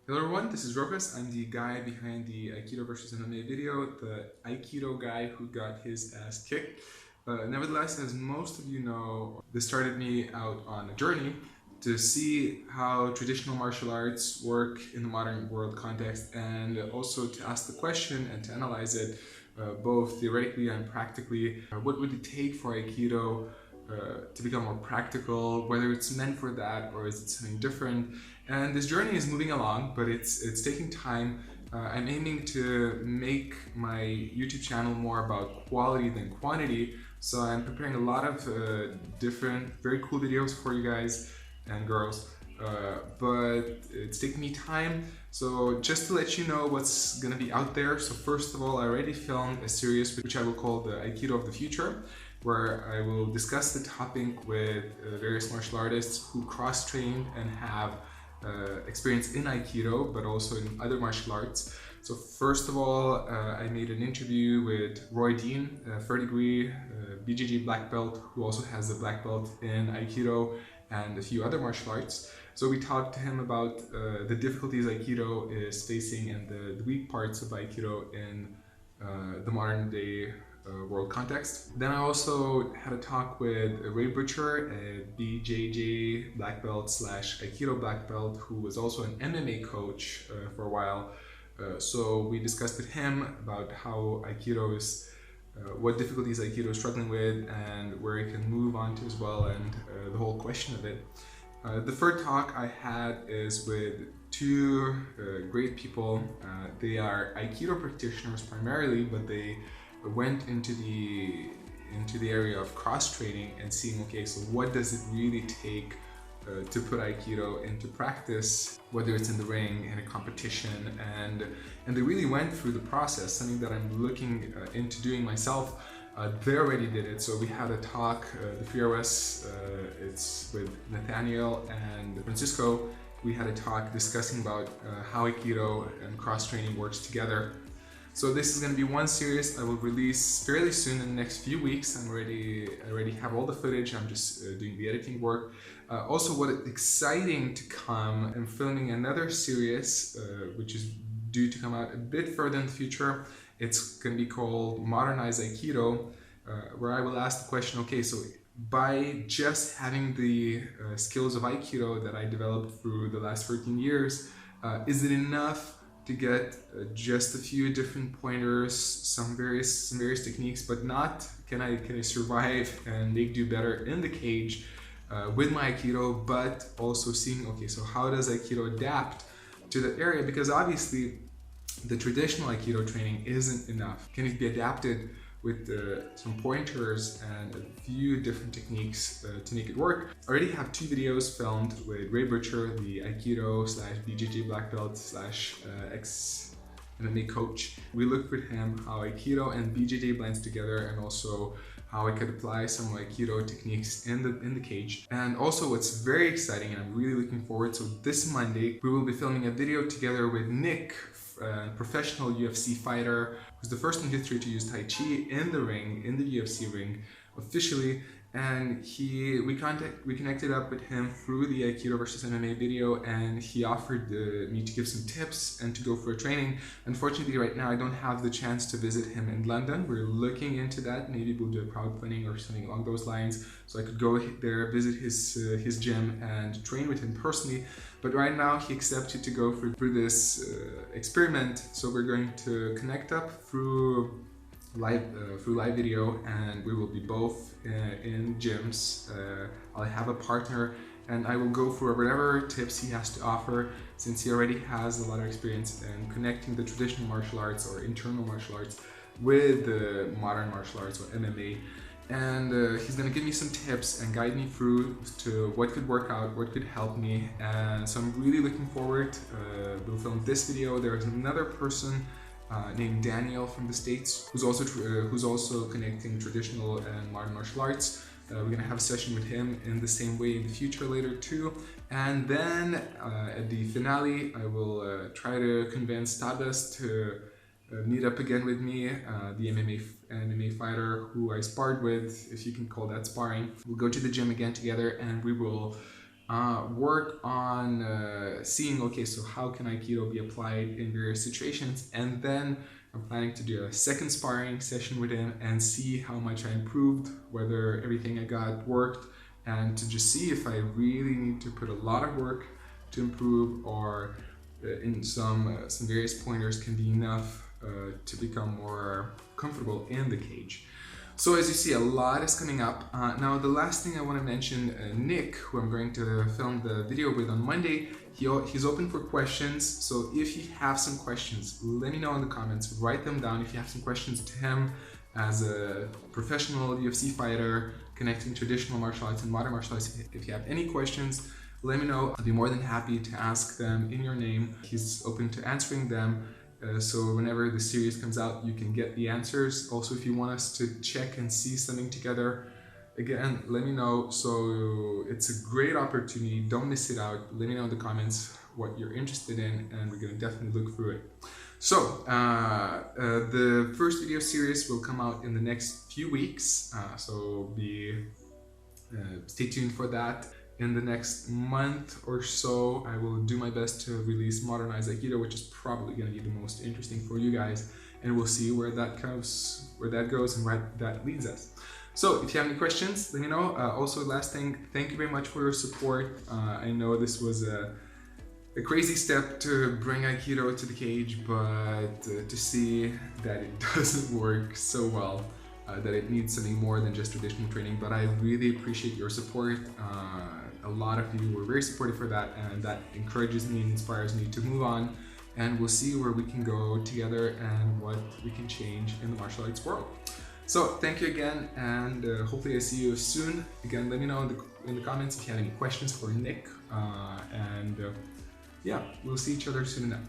Hello everyone, this is Rokas. I'm the guy behind the Aikido versus MMA video, the Aikido guy who got his ass kicked. Nevertheless, as most of you know, this started me out on a journey to see how traditional martial arts work in the modern world context, and also to ask the question and to analyze it both theoretically and practically. What would it take for Aikido to become more practical, whether it's meant for that or is it something different? And this journey is moving along, but it's taking time. I'm aiming to make my YouTube channel more about quality than quantity, so I'm preparing a lot of different, very cool videos for you guys and girls. But it's taking me time. So just to let you know what's gonna be out there. So first of all, I already filmed a series which I will call the Aikido of the Future, where I will discuss the topic with various martial artists who cross-trained and have experience in Aikido, but also in other martial arts. So first of all, I made an interview with Roy Dean, a third degree BJJ black belt, who also has a black belt in Aikido and a few other martial arts. So we talked to him about the difficulties Aikido is facing and the weak parts of Aikido in the modern day world context. Then I also had a talk with Ray Butcher, a BJJ black belt slash Aikido black belt, who was also an MMA coach for a while. So we discussed with him about how Aikido is, what difficulties Aikido is struggling with and where it can move on to as well, and the whole question of it. The third talk I had is with two great people. They are Aikido practitioners primarily, but they went into the area of cross-training and seeing, okay, so what does it really take to put Aikido into practice, whether it's in the ring, in a competition, and they really went through the process, something that I'm looking into doing myself. They already did it, so we had a talk, the three of us, it's with Nathaniel and Francisco. We had a talk discussing about how Aikido and cross-training works together. So this is going to be one series I will release fairly soon in the next few weeks. I already have all the footage. I'm just doing the editing work. Also, what is exciting to come, I'm filming another series which is due to come out a bit further in the future. It's going to be called Modernizing Aikido, where I will ask the question, okay, so by just having the skills of Aikido that I developed through the last 13 years, is it enough to get just a few different pointers, some various techniques, but not can I survive and make do better in the cage with my Aikido, but also seeing, okay, so how does Aikido adapt to that area? Because obviously the traditional Aikido training isn't enough. Can it be adapted with some pointers and a few different techniques to make it work? I already have two videos filmed with Ray Butcher, the Aikido slash BJJ black belt slash ex-MMA coach. We looked with him how Aikido and BJJ blends together, and also how I could apply some Aikido techniques in the cage. And also what's very exciting, and I'm really looking forward, so this Monday we will be filming a video together with Nick, a professional UFC fighter, who's the first in history to use Tai Chi in the ring, in the UFC ring, officially. And we connected up with him through the Aikido versus MMA video, and he offered me to give some tips and to go for a training. Unfortunately, right now I don't have the chance to visit him in London. We're looking into that. Maybe we'll do a crowdfunding or something along those lines, so I could go there, visit his gym, and train with him personally. But right now he accepted to go through this experiment. So we're going to connect up through live video, and we will be both in gyms. I'll have a partner, and I will go for whatever tips he has to offer, since he already has a lot of experience in connecting the traditional martial arts or internal martial arts with the modern martial arts or MMA. And he's gonna give me some tips and guide me through to what could work out, what could help me. And so I'm really looking forward. We'll film this video. There's another person named Daniel from the States, who's also connecting traditional and modern martial arts. We're gonna have a session with him in the same way in the future later too. And then at the finale, I will try to convince Tadas to meet up again with me, the MMA fighter who I sparred with, if you can call that sparring. We'll go to the gym again together, and we will work on seeing, okay, so how can Aikido be applied in various situations, and then I'm planning to do a second sparring session with him and see how much I improved, whether everything I got worked, and to just see if I really need to put a lot of work to improve, or in some various pointers can be enough to become more comfortable in the cage. So as you see, a lot is coming up. Now the last thing I want to mention, Nick, who I'm going to film the video with on Monday, he's open for questions. So if you have some questions, let me know in the comments, write them down. If you have some questions to him as a professional UFC fighter, connecting traditional martial arts and modern martial arts, if you have any questions, let me know. I'll be more than happy to ask them in your name. He's open to answering them. So whenever the series comes out, you can get the answers. Also, if you want us to check and see something together, again, let me know. So it's a great opportunity. Don't miss it out. Let me know in the comments what you're interested in, and we're going to definitely look through it. So the first video series will come out in the next few weeks. So stay tuned for that. In the next month or so, I will do my best to release Modernized Aikido, which is probably going to be the most interesting for you guys, and we'll see where that goes, and where that leads us. So if you have any questions, let me know. Also, last thing, thank you very much for your support. I know this was a crazy step to bring Aikido to the cage, but to see that it doesn't work so well, that it needs something more than just traditional training. But I really appreciate your support. A lot of you were very supportive for that, and that encourages me and inspires me to move on, and we'll see where we can go together and what we can change in the martial arts world. So thank you again, and hopefully I see you soon. Again, let me know in the comments if you have any questions for Nick, yeah, we'll see each other soon enough.